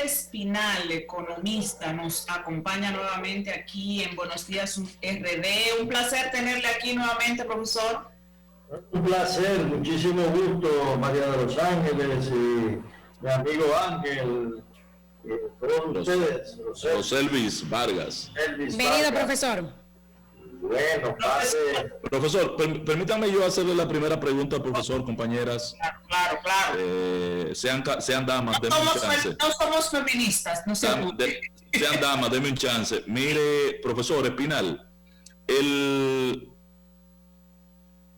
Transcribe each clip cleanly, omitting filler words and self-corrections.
Espinal, economista, nos acompaña nuevamente aquí en Buenos Días RD. Un placer tenerle aquí nuevamente, profesor. Un placer, muchísimo gusto, María de los Ángeles y mi amigo Ángel, todos ustedes. José Elvis Vargas. Bienvenido, profesor. Bueno, pase. Profesor, permítame yo hacerle la primera pregunta, profesor, compañeras. Claro. Sean damas, denme un chance. No somos feministas, no se sean damas, denme un chance. Mire, profesor Espinal,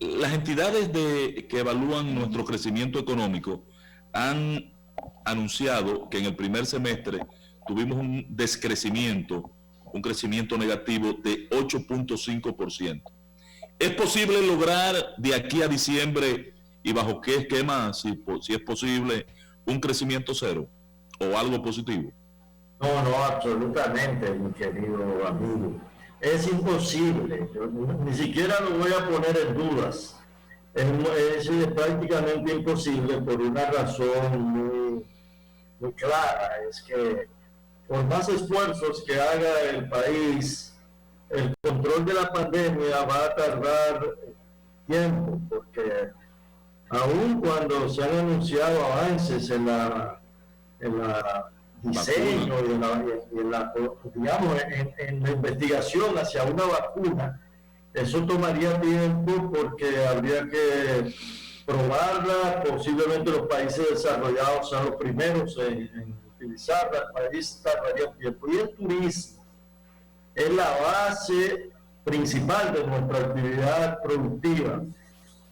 las entidades que evalúan nuestro crecimiento económico han anunciado que en el primer semestre tuvimos un descrecimiento, un crecimiento negativo de 8.5%. ¿Es posible lograr de aquí a diciembre y bajo qué esquema, si es posible, un crecimiento cero o algo positivo? No, absolutamente, mi querido amigo. Es imposible, ni siquiera lo voy a poner en dudas. Es prácticamente imposible por una razón muy clara, es que por más esfuerzos que haga el país, el control de la pandemia va a tardar tiempo, porque aun cuando se han anunciado avances en la diseño y en la investigación hacia una vacuna, eso tomaría tiempo porque habría que probarla. Posiblemente los países desarrollados sean los primeros en utilizarla. El país tardaría tiempo. Y el turismo es la base principal de nuestra actividad productiva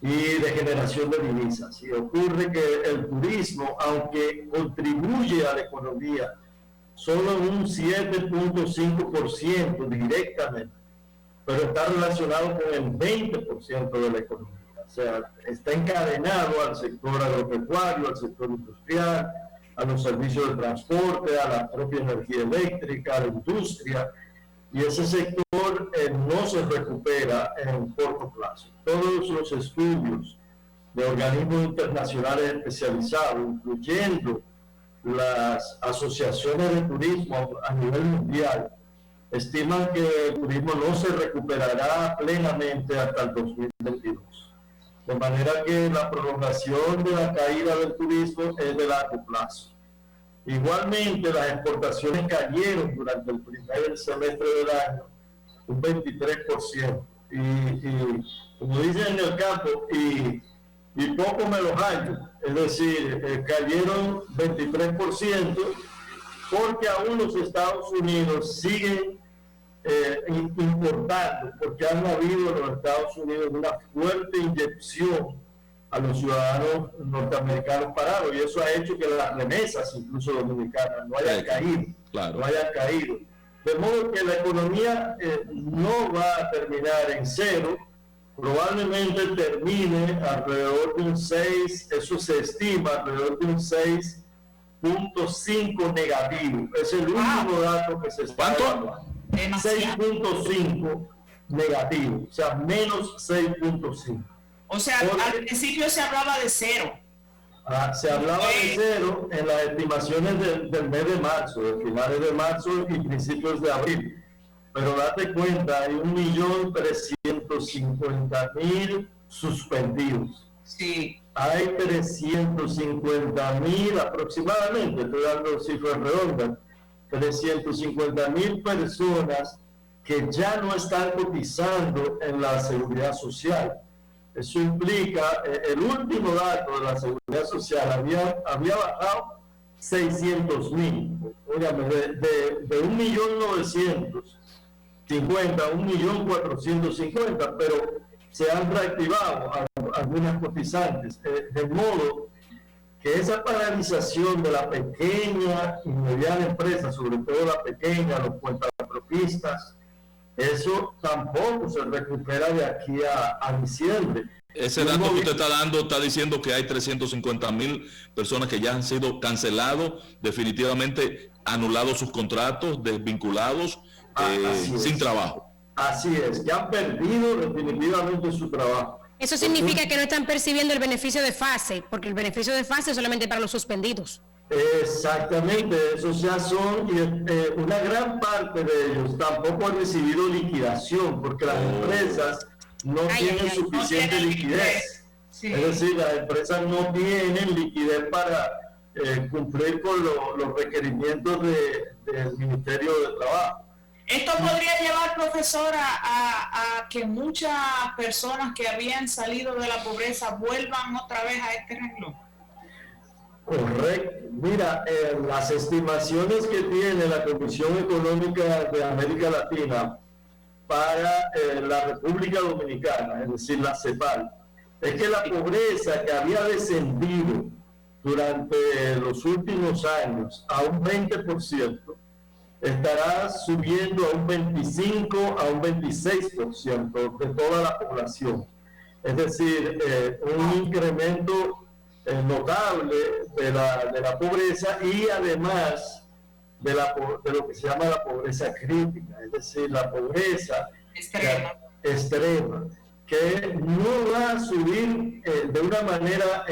y de generación de divisas. Y ocurre que el turismo, aunque contribuye a la economía solo en un 7.5% directamente, pero está relacionado con el 20% de la economía. O sea, está encadenado al sector agropecuario, al sector industrial, a los servicios de transporte, a la propia energía eléctrica, a la industria, y ese sector no se recupera en corto plazo. Todos los estudios de organismos internacionales especializados, incluyendo las asociaciones de turismo a nivel mundial, estiman que el turismo no se recuperará plenamente hasta el 2022. De manera que la prolongación de la caída del turismo es de largo plazo. Igualmente, las exportaciones cayeron durante el primer semestre del año un 23%. Y como dicen en el campo, y poco me los hallo, es decir, cayeron 23%, porque aún los Estados Unidos siguen importando, porque han habido en los Estados Unidos una fuerte inyección a los ciudadanos norteamericanos parados, y eso ha hecho que las remesas, incluso dominicanas, no hayan caído. Claro. No hayan caído. De modo que la economía no va a terminar en cero, probablemente termine alrededor de un 6, eso se estima, alrededor de un 6.5 negativo. Es el último dato que se está evaluando. 6.5 negativo, o sea, menos 6.5. O sea, al principio se hablaba de cero. Se hablaba de cero en las estimaciones del mes de marzo, de finales de marzo y principios de abril. Pero date cuenta, hay 1.350.000 suspendidos. Sí. Hay 350.000 aproximadamente, estoy dando cifras redondas, 350.000 personas que ya no están cotizando en la seguridad social. Eso implica, el último dato de la seguridad social había bajado 600.000, óigame, de 1.950.000 a 1.450.000, pero se han reactivado algunas cotizantes, de modo que esa paralización de la pequeña y mediana empresa, sobre todo la pequeña, los cuentapropistas, eso tampoco se recupera de aquí a diciembre. Ese dato que usted está dando está diciendo que hay 350.000 personas que ya han sido cancelados, definitivamente anulados sus contratos, desvinculados, sin trabajo. Así es, que han perdido definitivamente su trabajo. Eso significa que no están percibiendo el beneficio de fase, porque el beneficio de fase es solamente para los suspendidos. Exactamente, esos ya son, y una gran parte de ellos tampoco han recibido liquidación, porque las empresas no tienen suficiente no tienen liquidez. Sí. Es decir, las empresas no tienen liquidez para cumplir con los requerimientos del Ministerio de Trabajo. Esto podría llevar, profesora, a que muchas personas que habían salido de la pobreza vuelvan otra vez a este renglón. Correcto. Mira, las estimaciones que tiene la Comisión Económica de América Latina para la República Dominicana, es decir, la CEPAL, es que la pobreza que había descendido durante los últimos años a un 20%, estará subiendo a un 25, a un 26% de toda la población. Es decir, un incremento notable de la pobreza, y además de lo que se llama la pobreza crítica, es decir, la pobreza extrema, que no va a subir de una manera,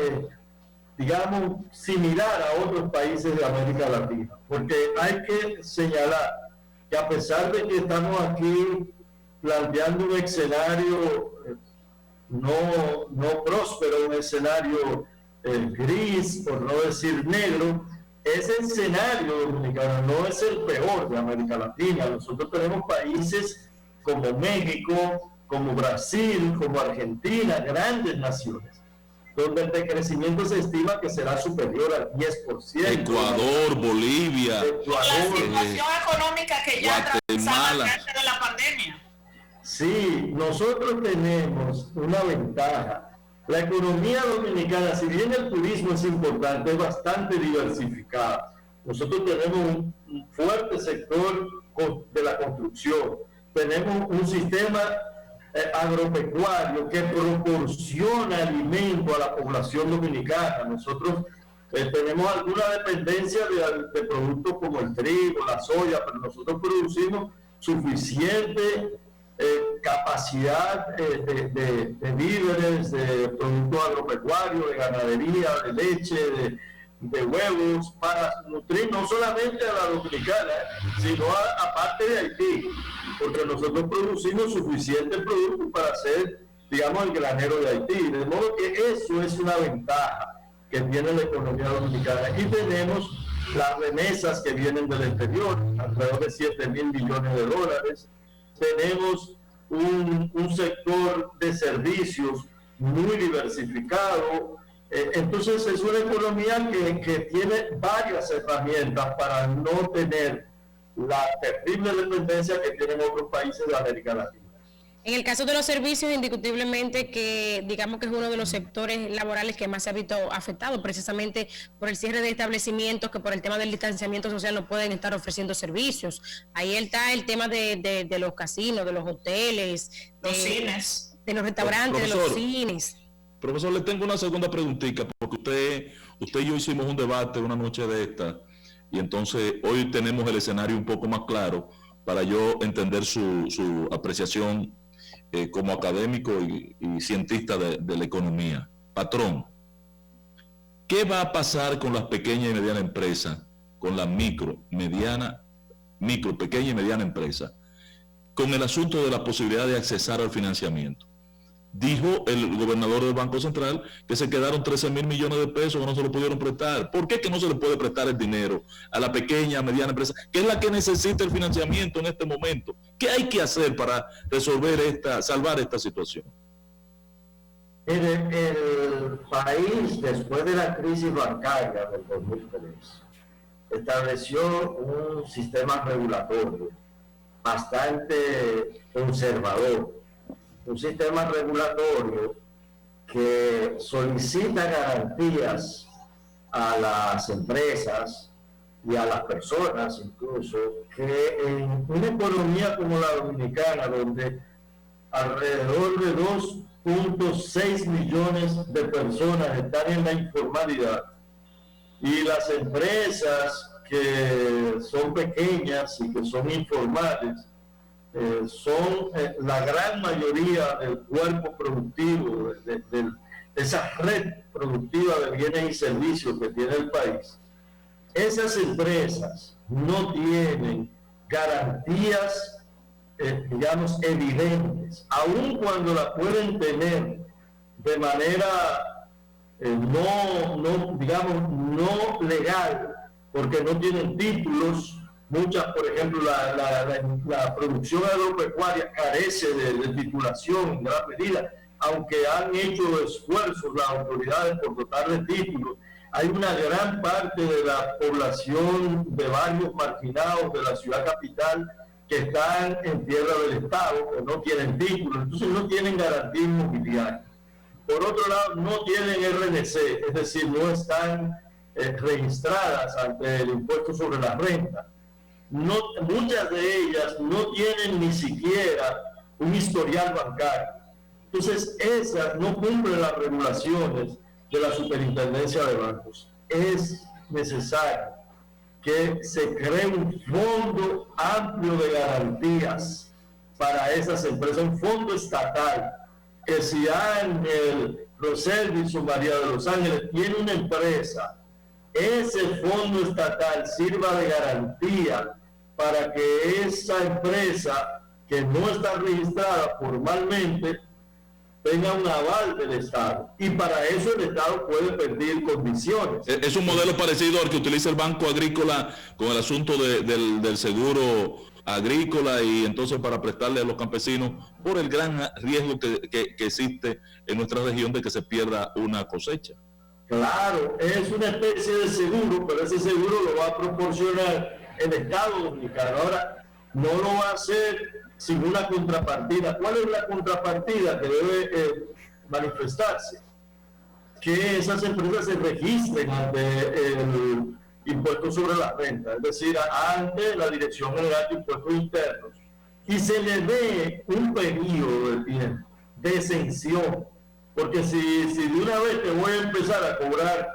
digamos, similar a otros países de América Latina, porque hay que señalar que a pesar de que estamos aquí planteando un escenario no próspero, un escenario gris, por no decir negro, ese escenario dominicano no es el peor de América Latina. Nosotros tenemos países como México, como Brasil, como Argentina, grandes naciones, donde el decrecimiento se estima que será superior al 10%. Ecuador, Bolivia, la situación económica que ya Guatemala, antes de la pandemia. Sí, nosotros tenemos una ventaja. La economía dominicana, si bien el turismo es importante, es bastante diversificada. Nosotros tenemos un fuerte sector de la construcción, tenemos un sistema agropecuario que proporciona alimento a la población dominicana. Nosotros tenemos alguna dependencia de productos como el trigo, la soya, pero nosotros producimos suficiente capacidad de víveres, de productos agropecuarios, de ganadería, de leche, de huevos, para nutrir no solamente a la dominicana, sino a parte de Haití, porque nosotros producimos suficientes productos para ser, digamos, el granero de Haití. De modo que eso es una ventaja que tiene la economía dominicana. Y tenemos las remesas que vienen del exterior, alrededor de 7.000 millones de dólares. Tenemos un sector de servicios muy diversificado. Entonces es una economía que tiene varias herramientas para no tener la terrible dependencia que tienen otros países de América Latina. En el caso de los servicios, indiscutiblemente que digamos que es uno de los sectores laborales que más se ha visto afectado, precisamente por el cierre de establecimientos que por el tema del distanciamiento social no pueden estar ofreciendo servicios. Ahí está el tema de los casinos, de los hoteles, los cines, de los restaurantes, profesor, de los cines. Profesor, le tengo una segunda preguntita, porque usted y yo hicimos un debate una noche de esta, y entonces hoy tenemos el escenario un poco más claro para yo entender su apreciación como académico y cientista de la economía. Patrón, ¿qué va a pasar con las pequeñas y medianas empresas, con la pequeña y mediana empresa, con el asunto de la posibilidad de accesar al financiamiento? Dijo el gobernador del Banco Central que se quedaron 13.000 millones de pesos que no se lo pudieron prestar. ¿Por qué que no se le puede prestar el dinero a la pequeña, mediana empresa, que es la que necesita el financiamiento en este momento? ¿Qué hay que hacer para resolver salvar esta situación? El país, después de la crisis bancaria del 2003, estableció un sistema regulatorio bastante conservador, un sistema regulatorio que solicita garantías a las empresas y a las personas incluso, que en una economía como la dominicana, donde alrededor de 2.6 millones de personas están en la informalidad, y las empresas que son pequeñas y que son informales son la gran mayoría del cuerpo productivo, de esa red productiva de bienes y servicios que tiene el país. esas empresas no tienen garantías, digamos, evidentes, aun cuando la pueden tener de manera no legal, porque no tienen títulos. Muchas, por ejemplo, la producción agropecuaria carece de titulación en gran medida, aunque han hecho esfuerzos las autoridades por dotar de títulos. Hay una gran parte de la población de barrios marginados de la ciudad capital que están en tierra del Estado, que no tienen títulos, entonces no tienen garantía inmobiliaria. Por otro lado, no tienen RNC, es decir, no están registradas ante el impuesto sobre la renta. No, muchas de ellas no tienen ni siquiera un historial bancario. Entonces, esas no cumplen las regulaciones de la Superintendencia de Bancos. Es necesario que se cree un fondo amplio de garantías para esas empresas, un fondo estatal, que si Ángel, Roselvis o María de los Ángeles tiene una empresa, ese fondo estatal sirva de garantía para que esa empresa que no está registrada formalmente tenga un aval del Estado, y para eso el Estado puede pedir condiciones. Es un modelo parecido al que utiliza el Banco Agrícola con el asunto del seguro agrícola, y entonces para prestarle a los campesinos por el gran riesgo que existe en nuestra región de que se pierda una cosecha. Claro, es una especie de seguro, pero ese seguro lo va a proporcionar el Estado Dominicano. Ahora, no lo va a hacer sin una contrapartida. ¿Cuál es la contrapartida que debe manifestarse? Que esas empresas se registren ante el impuesto sobre la renta, es decir, ante la Dirección General de Impuestos Internos, y se le dé un periodo de tiempo de exención, porque si de una vez te voy a empezar a cobrar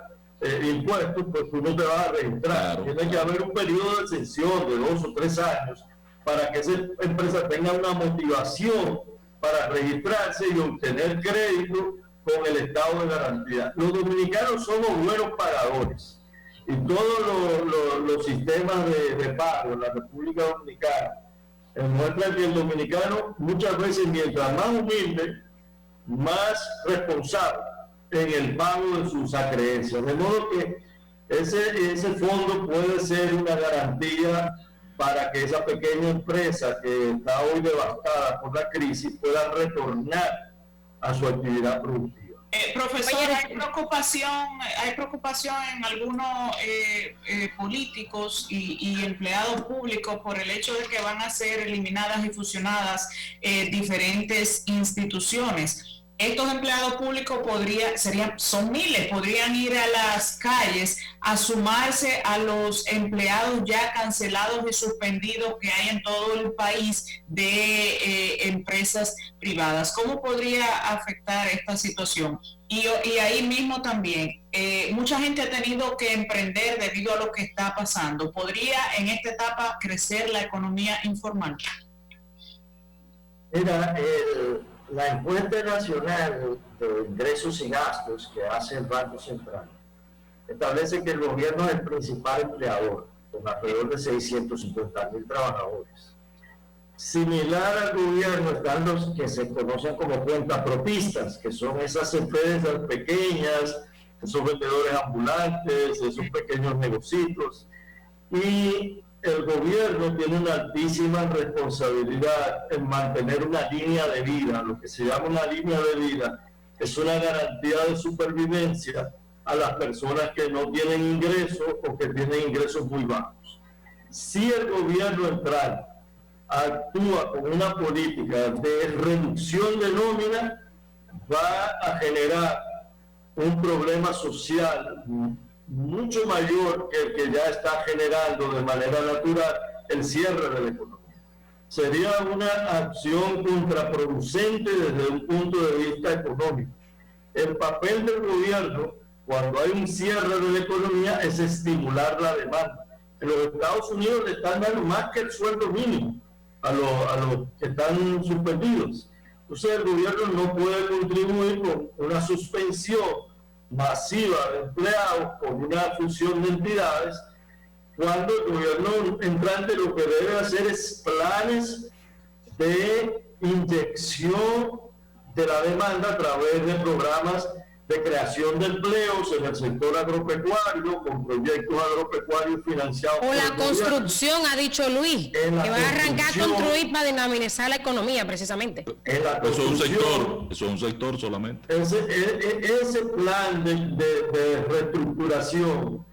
impuestos, pues tú no te vas a registrar. Claro. Tiene que haber un periodo de exención de 2 o 3 años para que esa empresa tenga una motivación para registrarse y obtener crédito con el estado de garantía. Los dominicanos somos buenos pagadores, y todos los sistemas de pago en la República Dominicana muestran que el dominicano muchas veces, mientras más humilde, más responsable en el pago de sus acreencias. De modo que ese fondo puede ser una garantía para que esa pequeña empresa que está hoy devastada por la crisis pueda retornar a su actividad productiva. Profesor, hay preocupación en algunos políticos y empleados públicos por el hecho de que van a ser eliminadas y fusionadas diferentes instituciones. Estos empleados públicos son miles, podrían ir a las calles a sumarse a los empleados ya cancelados y suspendidos que hay en todo el país de empresas privadas. ¿Cómo podría afectar esta situación? Y ahí mismo también, mucha gente ha tenido que emprender debido a lo que está pasando. ¿Podría en esta etapa crecer la economía informal? Mira, la encuesta nacional de ingresos y gastos que hace el Banco Central establece que el gobierno es el principal empleador, con alrededor de 650,000 trabajadores. Similar al gobierno están los que se conocen como cuentapropistas, que son esas empresas pequeñas, esos vendedores ambulantes, esos pequeños negocios. Y el gobierno tiene una altísima responsabilidad en mantener una línea de vida. Lo que se llama una línea de vida es una garantía de supervivencia a las personas que no tienen ingresos o que tienen ingresos muy bajos. Si el gobierno central actúa con una política de reducción de nómina, va a generar un problema social mucho mayor que el que ya está generando de manera natural el cierre de la economía. Sería una acción contraproducente desde un punto de vista económico. El papel del gobierno, cuando hay un cierre de la economía, es estimular la demanda. En los Estados Unidos le están dando más que el sueldo mínimo a los que están suspendidos. Entonces el gobierno no puede contribuir con una suspensión masiva de empleados, con una fusión de entidades, cuando el gobierno entrante lo que debe hacer es planes de inyección de la demanda a través de programas de creación de empleos en el sector agropecuario, con proyectos agropecuarios financiados o la construcción, ha dicho Luis, que va a arrancar a construir para dinamizar la economía, precisamente. Eso es un sector solamente. Ese plan de reestructuración,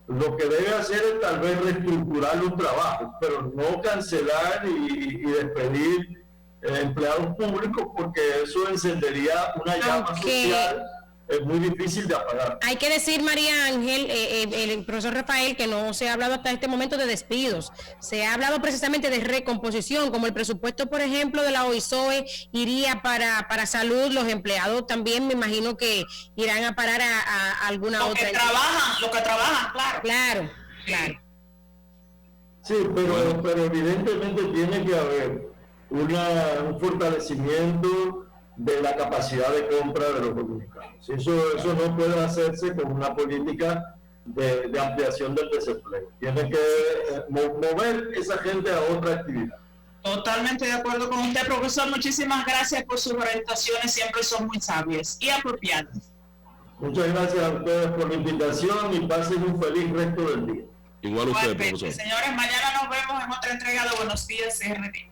lo que debe hacer es tal vez reestructurar los trabajos, pero no cancelar y despedir empleados públicos, porque eso encendería una llama social muy difícil de apagar. Hay que decir, María Ángel, el profesor Rafael, que no se ha hablado hasta este momento de despidos, se ha hablado precisamente de recomposición, como el presupuesto, por ejemplo, de la OISOE iría para salud, los empleados también me imagino que irán a parar a alguna otra. Los que trabajan, claro. Claro. Sí, pero evidentemente tiene que haber un fortalecimiento de la capacidad de compra de los dominicanos. Eso no puede hacerse con una política de ampliación del desempleo. Tiene que mover esa gente a otra actividad. Totalmente de acuerdo con usted, profesor. Muchísimas gracias por sus orientaciones, siempre son muy sabias y apropiadas. Muchas gracias a ustedes por la invitación y pasen un feliz resto del día. Igual usted, profesor. Señores, mañana nos vemos en otra entrega de Buenos Días, RD.